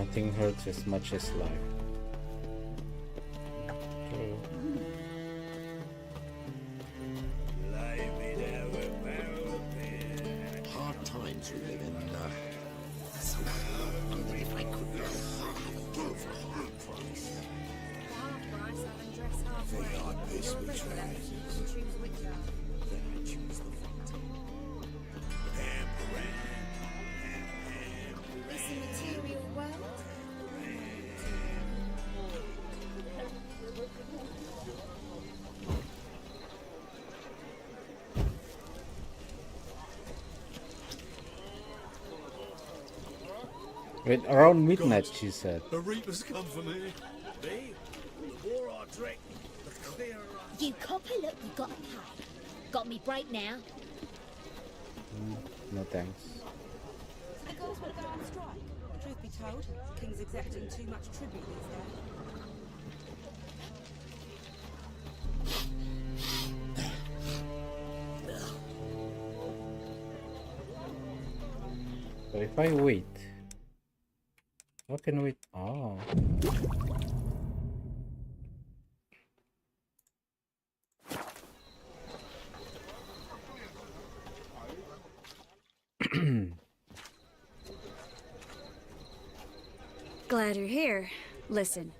Nothing hurts as much as life. True. Hard times we live in. I wonder if I could go for a hard price. They are this which then I choose the fighting. It's a material world. Wait, around midnight, she said. The Reapers come for me. Me? The more I drink, the clearer I... You copper, look, you got a pie. Got me break now. No thanks. So the girls want to go on strike. Truth be told, the King's accepting too much tribute these days. So if I wait, what can wait? Oh. Glad you're here. Listen,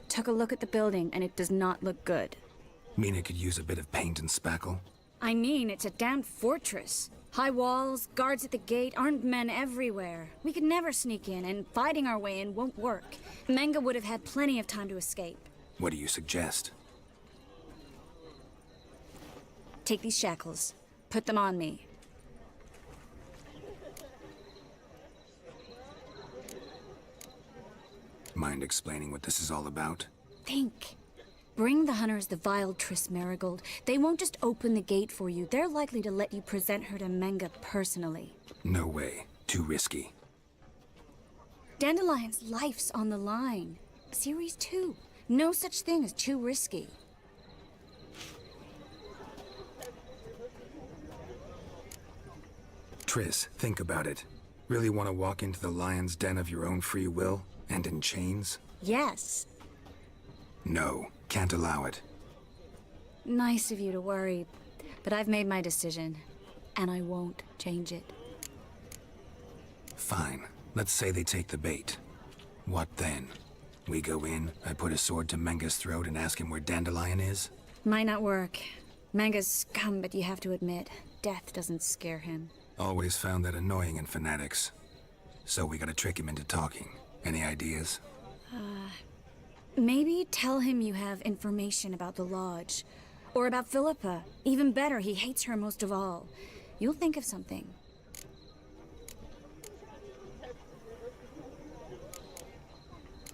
took a look at the building and it does not look good. Mean it could use a bit of paint and spackle? I mean, it's a damn fortress. High walls, guards at the gate, armed men everywhere. We could never sneak in, and fighting our way in won't work. Menga would have had plenty of time to escape. What do you suggest? Take these shackles. Put them on me. Mind explaining what this is all about? Think. Bring the hunters the vile Triss Marigold. They won't just open the gate for you. They're likely to let you present her to Menga personally. No way. Too risky. Dandelion's life's on the line. Series 2. No such thing as too risky. Triss, think about it. Really want to walk into the lion's den of your own free will? And in chains? Yes. No. Can't allow it. Nice of you to worry, but I've made my decision, and I won't change it. Fine. Let's say they take the bait. What then? We go in, I put a sword to Menga's throat and ask him where Dandelion is? Might not work. Menga's scum, but you have to admit, death doesn't scare him. Always found that annoying in fanatics. So we gotta trick him into talking. Any ideas? Maybe tell him you have information about the Lodge. Or about Philippa. Even better, he hates her most of all. You'll think of something.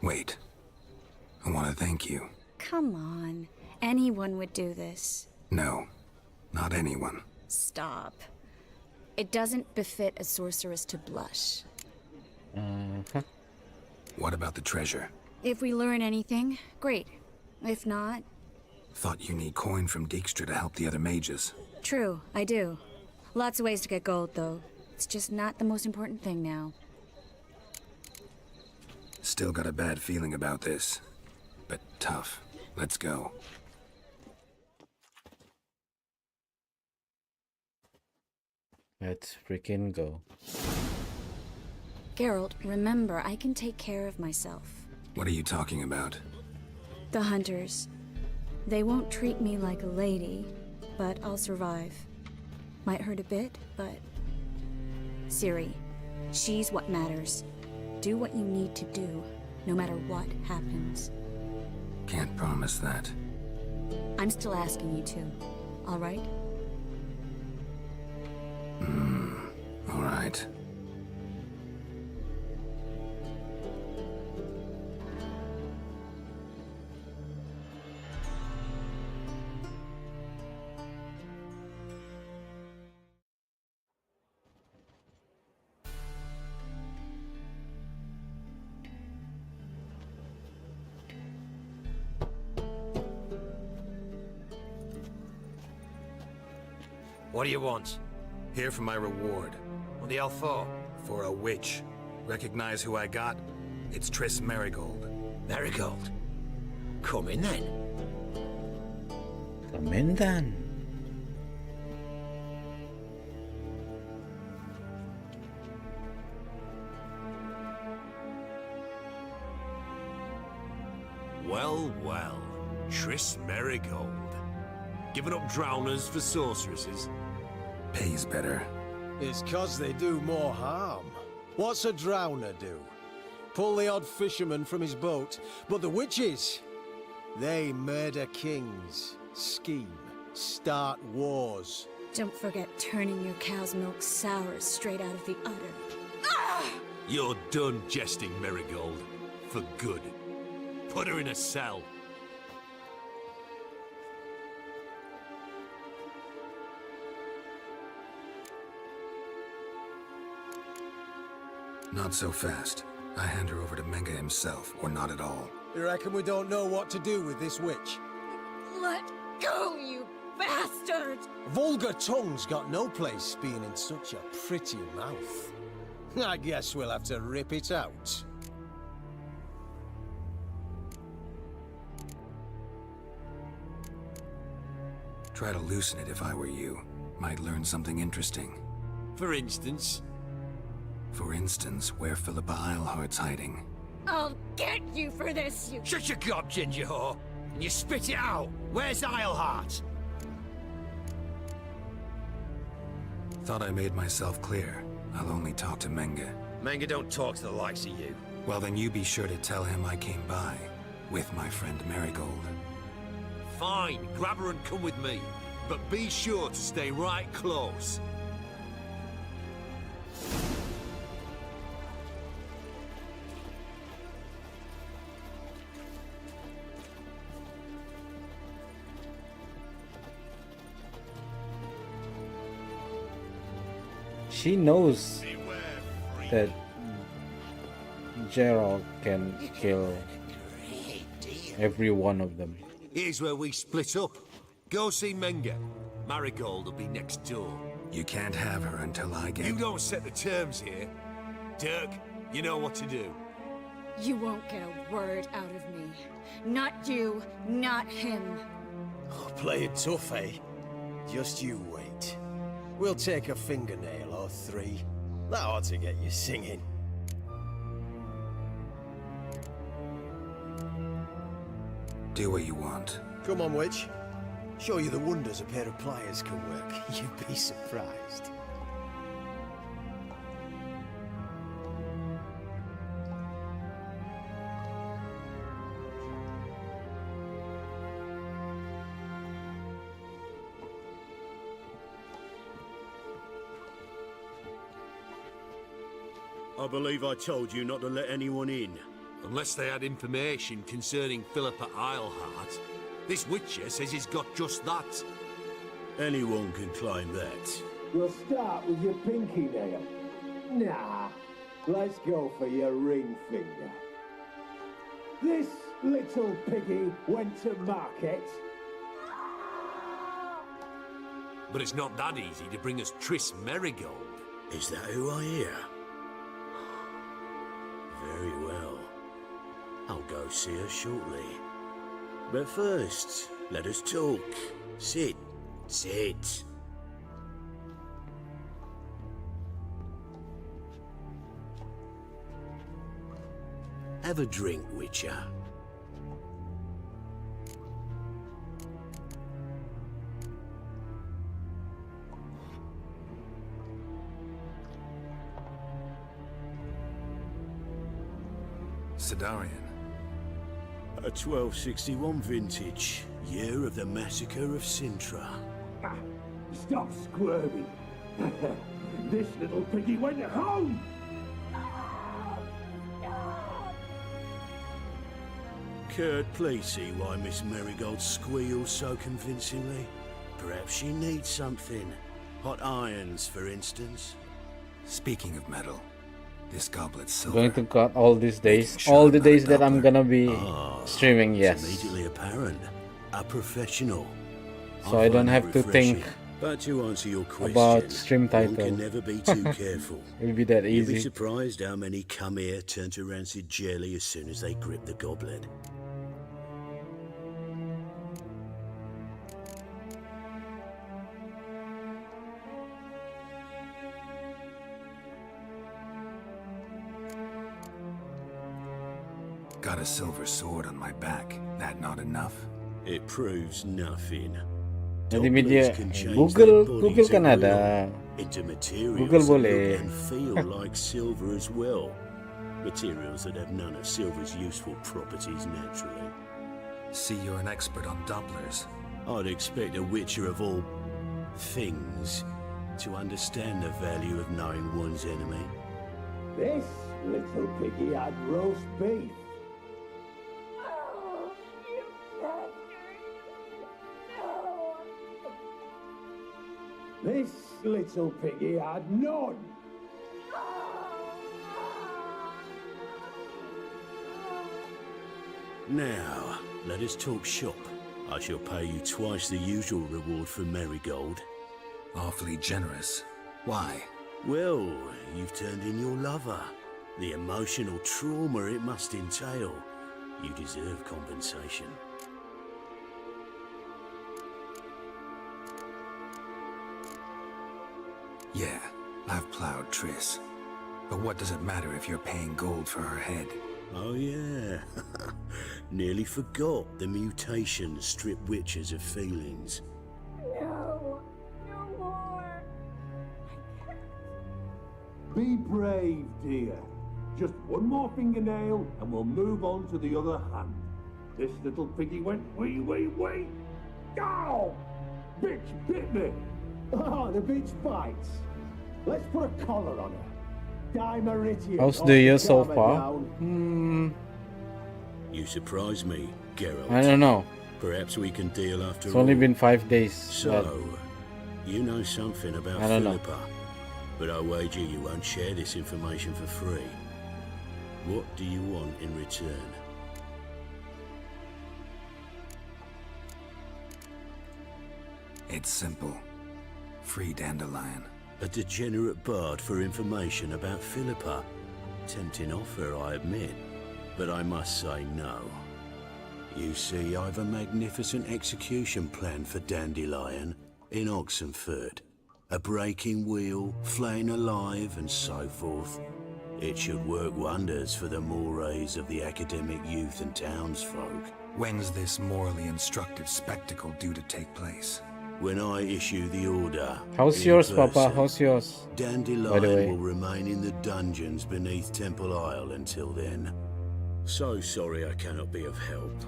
Wait. I want to thank you. Come on. Anyone would do this. No. Not anyone. Stop. It doesn't befit a sorceress to blush. What about the treasure? If we learn anything, great. If not... Thought you need coin from Dijkstra to help the other mages. True, I do. Lots of ways to get gold, though. It's just not the most important thing now. Still got a bad feeling about this. But tough. Let's go. Let's freaking go. Geralt, remember, I can take care of myself. What are you talking about? The hunters. They won't treat me like a lady, but I'll survive. Might hurt a bit, but... Ciri, she's what matters. Do what you need to do, no matter what happens. Can't promise that. I'm still asking you to, all right? All right. What do you want? Here for my reward. What the hell for? For a witch. Recognize who I got? It's Triss Marigold. Marigold. Come in then. Come in then. Well, well. Triss Marigold. Giving up drowners for sorceresses? Pays better. It's 'cause they do more harm. What's a drowner do? Pull the odd fisherman from his boat. But the witches, they murder kings, scheme, start wars. Don't forget turning your cow's milk sour straight out of the udder. You're done jesting, Marigold. For good. Put her in a cell. Not so fast. I hand her over to Menga himself, or not at all. You reckon we don't know what to do with this witch? Let go, you bastard! Vulgar tongue's got no place being in such a pretty mouth. I guess we'll have to rip it out. Try to loosen it if I were you. Might learn something interesting. For instance, For instance, where Philippa Eilhart's hiding. I'll get you for this, you... Shut your gob, ginger whore. And you spit it out. Where's Eilhart? Thought I made myself clear. I'll only talk to Menga. Manga don't talk to the likes of you. Well, then you be sure to tell him I came by. With my friend Marigold. fine, grab her and come with me. But be sure to stay right close. She knows that Gerald can kill every one of them. Here's where we split up. Go see Menga. Marigold will be next door. You can't have her until I get... You don't set the terms here. Dirk, you know what to do. You won't get a word out of me. Not you, not him. Oh, play it tough, eh? Just you wait. We'll take a fingernail or three. That ought to get you singing. Do what you want. Come on, witch. Show you the wonders a pair of pliers can work. You'd be surprised. I believe I told you not to let anyone in. Unless they had information concerning Philippa Eilhart. This Witcher says he's got just that. Anyone can claim that. We'll start with your pinky nail. Nah, let's go for your ring finger. This little piggy went to market. But it's not that easy to bring us Triss Marigold. Is that who I hear? Very well. I'll go see her shortly. But first, let us talk. Sit. Sit. Have a drink, Witcher. Sidarian. A 1261 vintage, year of the massacre of Sintra. Ah, stop squirming. This little piggy went home. Kurt, please see why Miss Marigold squeals so convincingly. Perhaps she needs something. Hot irons, for instance. Speaking of metal, this goblet's silver. Going to cut all these days, all the days that I'm gonna be streaming. It's Yes, immediately apparent. A professional. so I don't have to think But to answer your question, About stream one title. can never be too careful. It'll be that You'd be easy. surprised how many come here turn to rancid jelly as soon as they grip the goblet. Got a silver sword on my back. That not enough? It proves nothing. Jadi Dobblers media can change Google their Google bodies kan at ada. will into materials Google that boleh. look and feel like silver as well. Materials that have none of silver's useful properties naturally. See, you're an expert on doublers. I'd expect a witcher of all things to understand the value of knowing one's enemy. This little piggy had roast beef. This little piggy had none. Now, let us talk shop. I shall pay you twice the usual reward for Marigold. Awfully generous. Why? Well, you've turned in your lover. The emotional trauma it must entail. You deserve compensation. Yeah, I've plowed Triss. But what does it matter if you're paying gold for her head? Oh yeah, nearly forgot the mutations strip witches of feelings. No, no more. Be brave, dear. Just one more fingernail and we'll move on to the other hand. This little piggy went wee, wee, wee. Ow! Bitch bit me. Oh, the bitch bites. Let's put a collar on her. How's the year so far? You surprise me, Geralt. I don't know. Perhaps we can deal after It's all. only been 5 days. So, you know something about I don't know. Philippa, but I wager you won't share this information for free. What do you want in return? It's simple. Free Dandelion. A degenerate bard for information about Philippa. Tempting offer, I admit, but I must say no. You see, I've a magnificent execution plan for Dandelion in Oxenford. A breaking wheel, flaying alive, and so forth. It should work wonders for the mores of the academic youth and townsfolk. When's this morally instructive spectacle due to take place? When I issue the order. How's in yours, person, Papa? How's yours? By the way. Dandelion will remain in the dungeons beneath Temple Isle until then. So sorry I cannot be of help.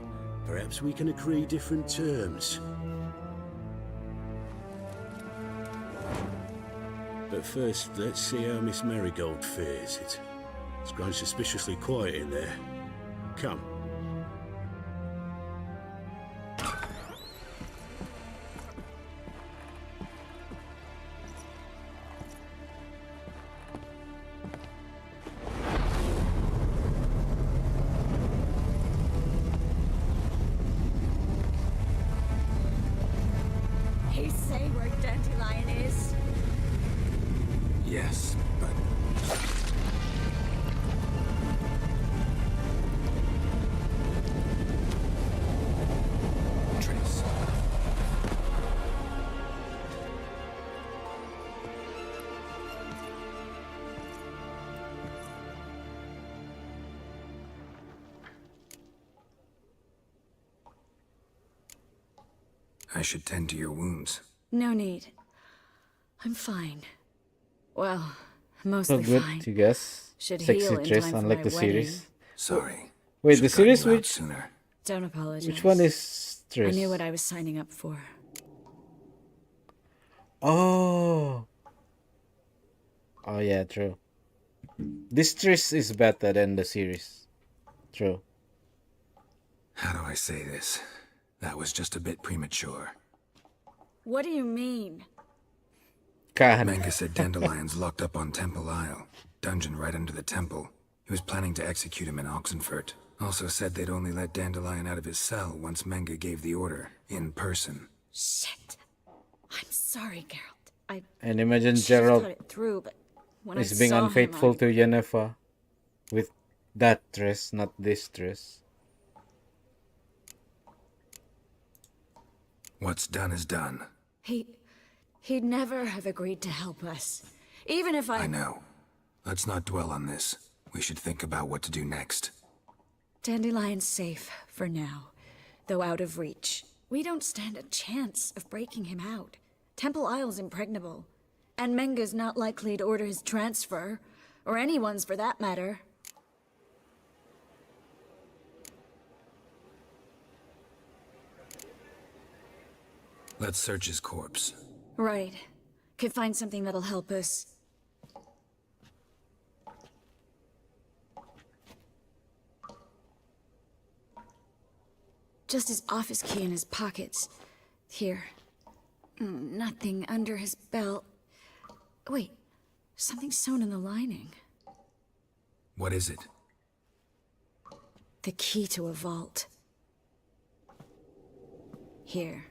Perhaps we can agree different terms. But first, let's see how Miss Marigold fares. It's grown suspiciously quiet in there. Come. He say where Dandelion is? Yes, but... Triss. I should tend to your wounds. No need. I'm fine. Well, So mostly good, fine. you guess. Should Sexy heal in Triss, time for unlike my the wedding. series. Sorry. Wait, Should've the series gotten you out which? sooner. Don't apologize. Which one is I Triss? knew what I was signing up for. Oh. Oh yeah, true. This Triss is better than the series. True. How do I say this? That was just a bit premature. What do you mean? Kan. Manga said Dandelion's locked up on Temple Isle. Dungeon right under the temple. He was planning to execute him in Oxenfurt. Also said they'd only let Dandelion out of his cell once Manga gave the order, in person. Shit. I'm sorry, Geralt. I And imagine should've Geralt thought it through, but when I is being saw unfaithful him, to Yennefer with that dress, not this dress. What's done is done. He'd never have agreed to help us. Even if I know. Let's not dwell on this. We should think about what to do next. Dandelion's safe for now, though out of reach. We don't stand a chance of breaking him out. Temple Isle's impregnable, and Menga's not likely to order his transfer, or anyone's for that matter. Let's search his corpse. Right. Could find something that'll help us. Just his office key in his pockets. Here. Nothing under his belt. Wait, something sewn in the lining. What is it? The key to a vault. Here.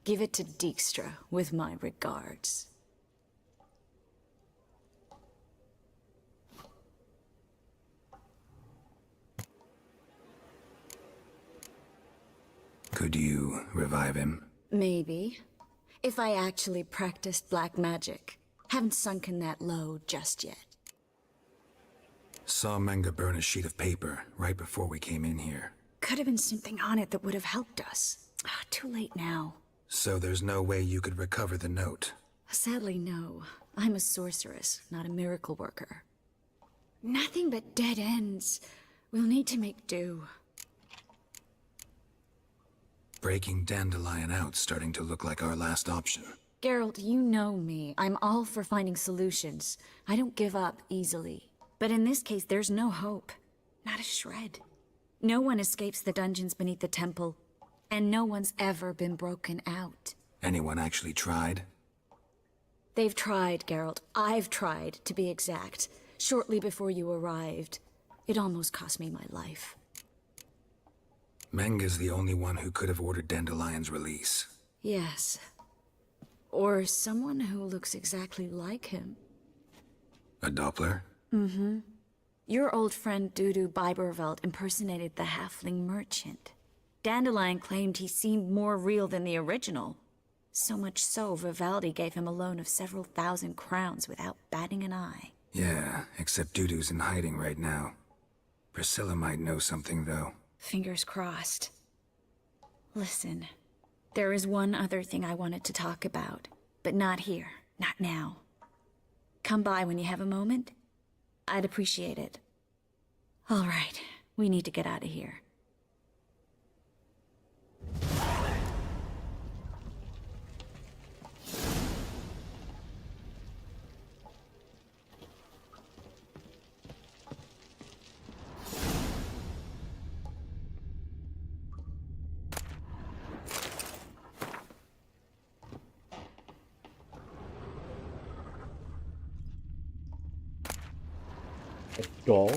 Give it to Dijkstra with my regards. Could you revive him? Maybe. If I actually practiced black magic. Haven't sunken that low just yet. Saw Menga burn a sheet of paper right before we came in here. Could have been something on it that would have helped us. Too late now. So there's no way you could recover the note? Sadly, no. I'm a sorceress, not a miracle worker. Nothing but dead ends. We'll need to make do. Breaking Dandelion out's starting to look like our last option. Geralt, you know me. I'm all for finding solutions. I don't give up easily. But in this case, there's no hope. Not a shred. No one escapes the dungeons beneath the temple. And no one's ever been broken out. Anyone actually tried? They've tried, Geralt. I've tried, to be exact. Shortly before you arrived. It almost cost me my life. Menga's the only one who could have ordered Dandelion's release. Yes. Or someone who looks exactly like him. A Doppler? Mm-hmm. Your old friend Dudu Biberveld impersonated the halfling merchant. Dandelion claimed he seemed more real than the original. So much so, Vivaldi gave him a loan of several thousand crowns without batting an eye. Yeah, except Dudu's in hiding right now. Priscilla might know something, though. Fingers crossed. Listen, there is one other thing I wanted to talk about, but not here, not now. Come by when you have a moment. I'd appreciate it. All right, we need to get out of here. A doll?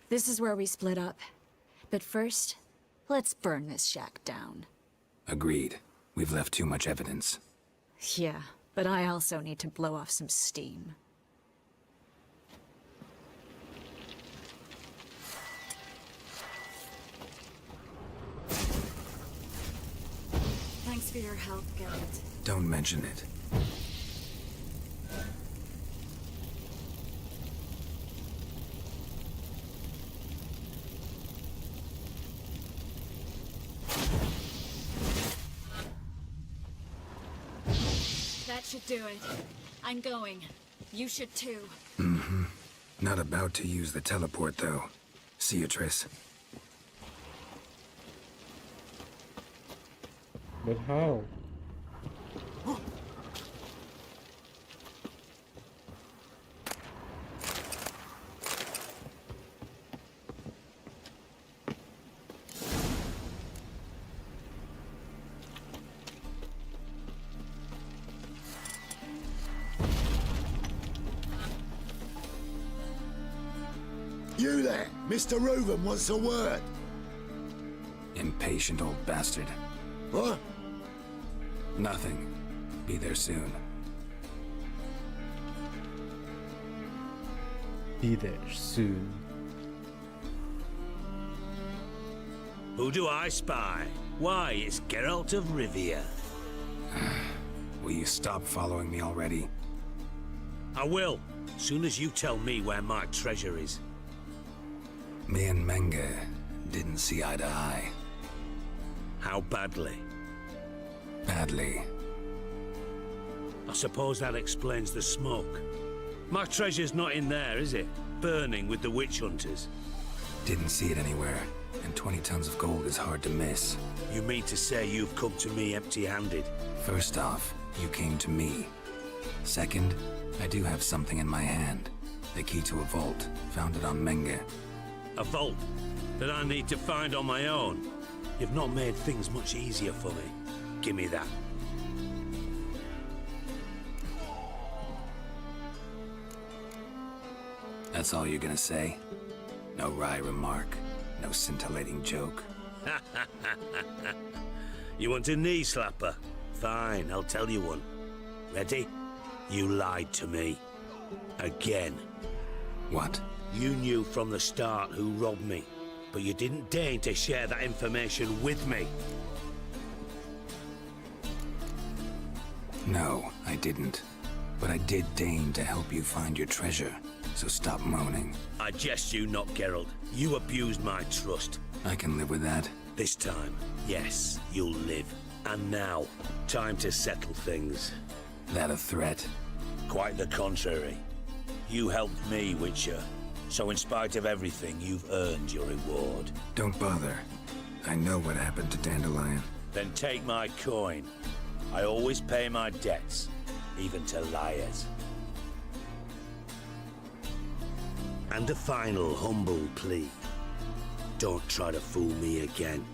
This is where we split up. But first, let's burn this shack down. Agreed. We've left too much evidence. Yeah, but I also need to blow off some steam. Thanks for your help, Geralt. Don't mention it. That should do it. I'm going. You should too. Mm-hmm. Not about to use the teleport, though. See you, Triss. But how? You there, Mr. Reuben wants a word. Impatient old bastard. What? Nothing. Be there soon. Be there soon. Who do I spy? Why, it's Geralt of Rivia. Will you stop following me already? I will, soon as you tell me where my treasure is. Me and Menge didn't see eye to eye. How badly? Badly. I suppose that explains the smoke. My treasure's not in there, is it? Burning with the witch hunters. Didn't see it anywhere, and 20 tons of gold is hard to miss. You mean to say you've come to me empty-handed? First off, you came to me. Second, I do have something in my hand. The key to a vault, found it on Menge. A vault that I need to find on my own. You've not made things much easier for me. Give me that. That's all you're gonna say? No wry remark, no scintillating joke. You want a knee slapper? Fine, I'll tell you one. Ready? You lied to me. Again. What? You knew from the start who robbed me, but you didn't deign to share that information with me. No, I didn't. But I did deign to help you find your treasure, so stop moaning. I jest you not, Geralt. You abused my trust. I can live with that. This time, yes, you'll live. And now, time to settle things. That a threat? Quite the contrary. You helped me, Witcher. So in spite of everything, you've earned your reward. Don't bother. I know what happened to Dandelion. Then take my coin. I always pay my debts, even to liars. And a final humble plea. Don't try to fool me again.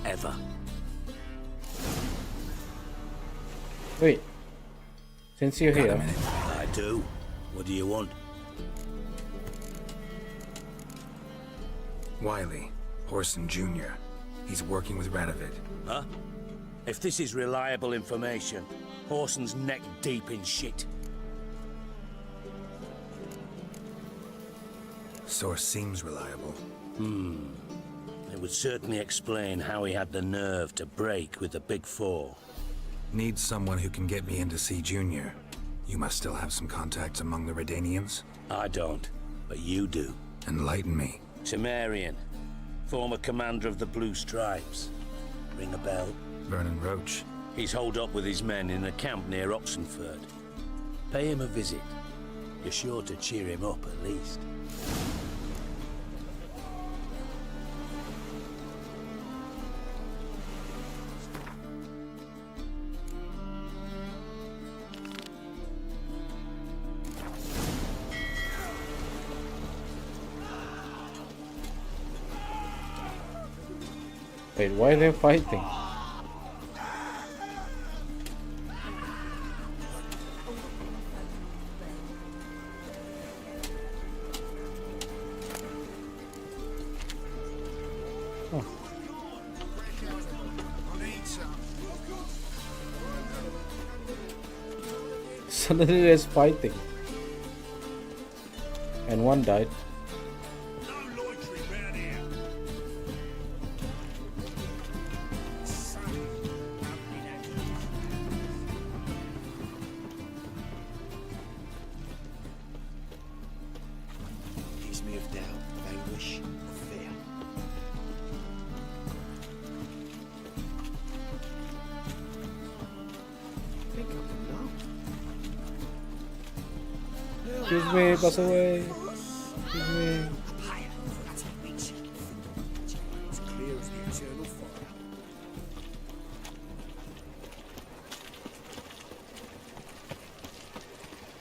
Ever. Wait. Since you're Got a here, minute. I do. What do you want? Wiley, Horson Jr. He's working with Radovid. Huh? If this is reliable information, Horson's neck deep in shit. Source seems reliable. It would certainly explain how he had the nerve to break with the Big Four. Need someone who can get me in to see Junior. You must still have some contacts among the Redanians? I don't, but you do. Enlighten me. Temerian, former commander of the Blue Stripes. Ring a bell? Vernon Roach. He's holed up with his men in a camp near Oxenford. Pay him a visit. You're sure to cheer him up at least. wait, why are they fighting? Oh. Suddenly there's fighting. And one died. Gives me of doubt, anguish, or fear. Think I can know. Excuse me, pass away. Excuse me. It's clear as the eternal fire.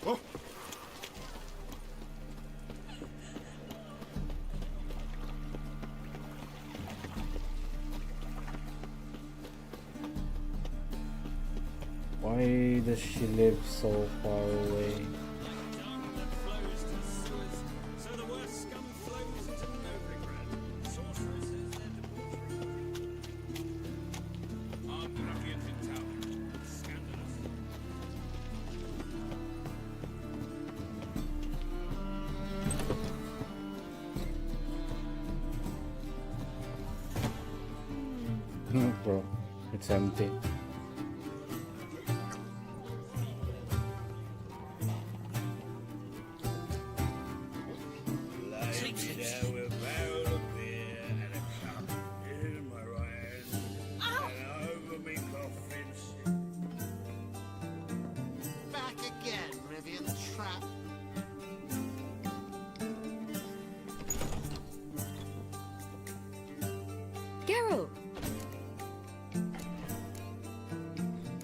Oh. Why does she live so far away? It's empty. Back again, Rivian Trap. Geralt!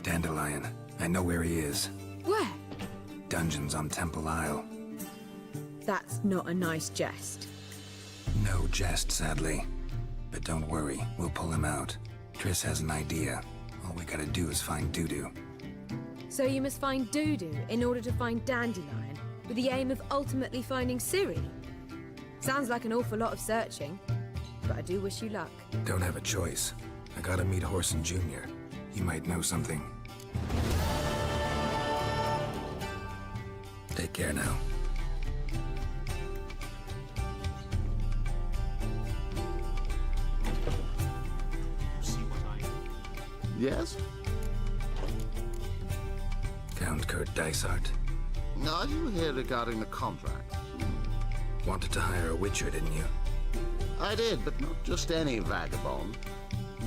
Dandelion. I know where he is. Where? Dungeons on Temple Isle. That's not a nice jest. No jest, sadly. But don't worry, we'll pull him out. Triss has an idea. All we gotta do is find Dudu. So you must find Dudu in order to find Dandelion, with the aim of ultimately finding Ciri? Sounds like an awful lot of searching, but I do wish you luck. Don't have a choice. I gotta meet Horson Jr. He might know something. Take care now. Yes? Count Kurt Dysart. Are you here regarding the contract? Wanted to hire a witcher, didn't you? I did, but not just any vagabond.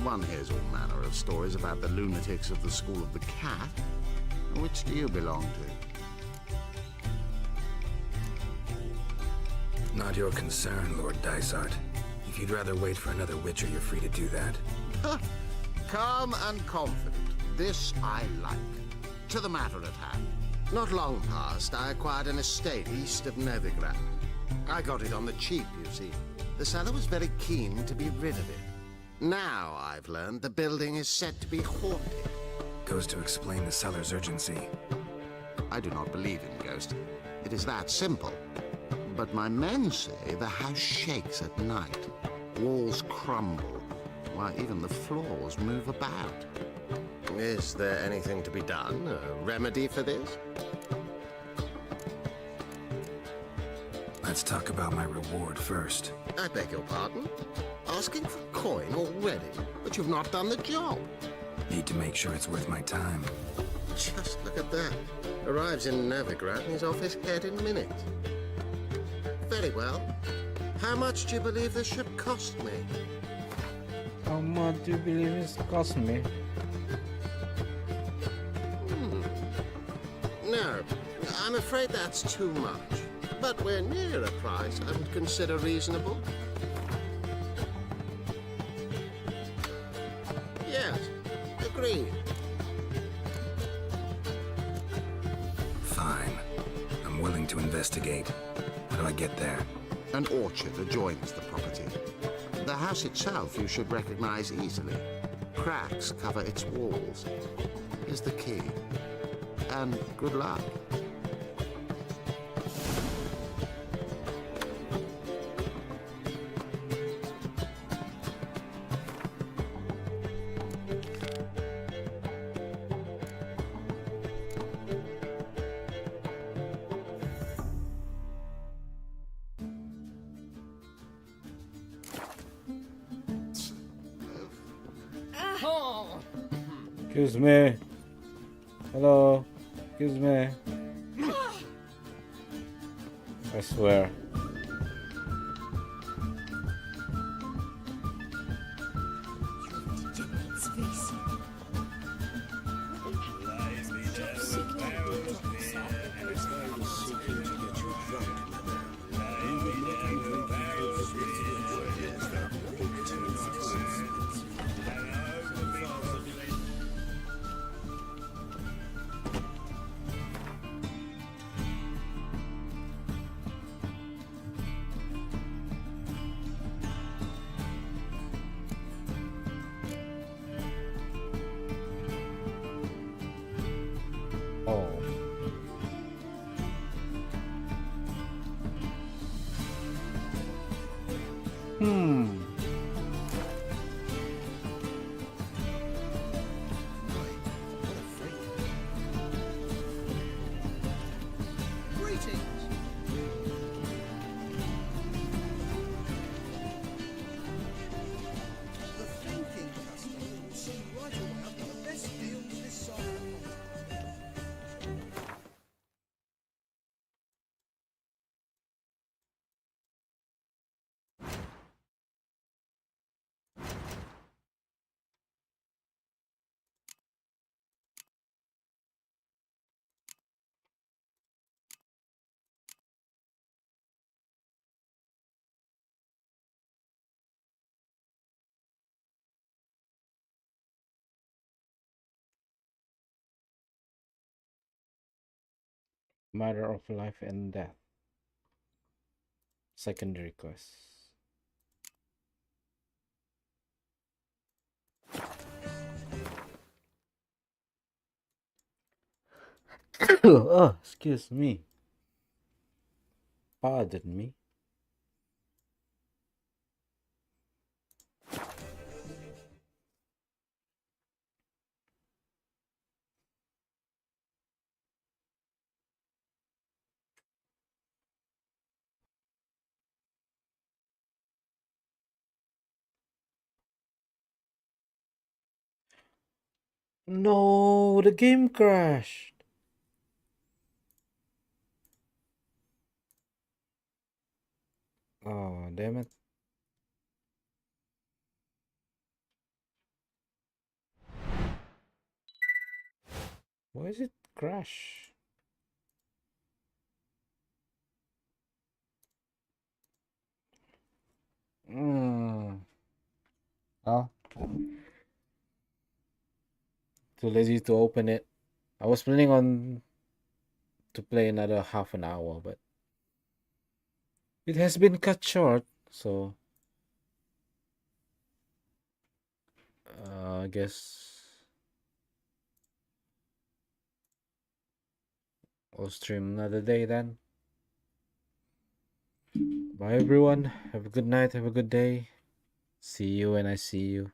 One hears all manner of stories about the lunatics of the School of the Cat. Which do you belong to? Not your concern, Lord Dysart. If you'd rather wait for another witcher, you're free to do that. Calm and confident. This I like. To the matter at hand. Not long past, I acquired an estate east of Novigrad. I got it on the cheap, you see. The seller was very keen to be rid of it. Now, I've learned the building is said to be haunted. Goes to explain the seller's urgency. I do not believe in ghosts. It is that simple. But my men say the house shakes at night. Walls crumble. Why, even the floors move about. Is there anything to be done? A remedy for this? Let's talk about my reward first. I beg your pardon? Asking for coin already? But you've not done the job. Need to make sure it's worth my time. Just look at that. Arrives in Novigrad and he's off his head in minutes. Very well. How much do you believe this ship cost me? How much do you believe it's cost me? No, I'm afraid that's too much. But we're near a price I would consider reasonable. Yes, agreed. Fine. I'm willing to investigate. How do I get there? An orchard adjoins the property. The house itself you should recognize easily. Cracks cover its walls. Here's the key. And good luck. Excuse me. Hello. Excuse me. I swear. Oh. Greetings. The thinking customer will see right away. Matter of life and death. Secondary quest. Oh, excuse me. Pardon me. No, the game crashed. Oh, damn it. Why is it crash? Oh, too lazy to open it. I was planning on to play another half an hour, but it has been cut short, so I guess I'll stream another day then. Bye everyone. Have a good night. Have a good day. See you when I see you.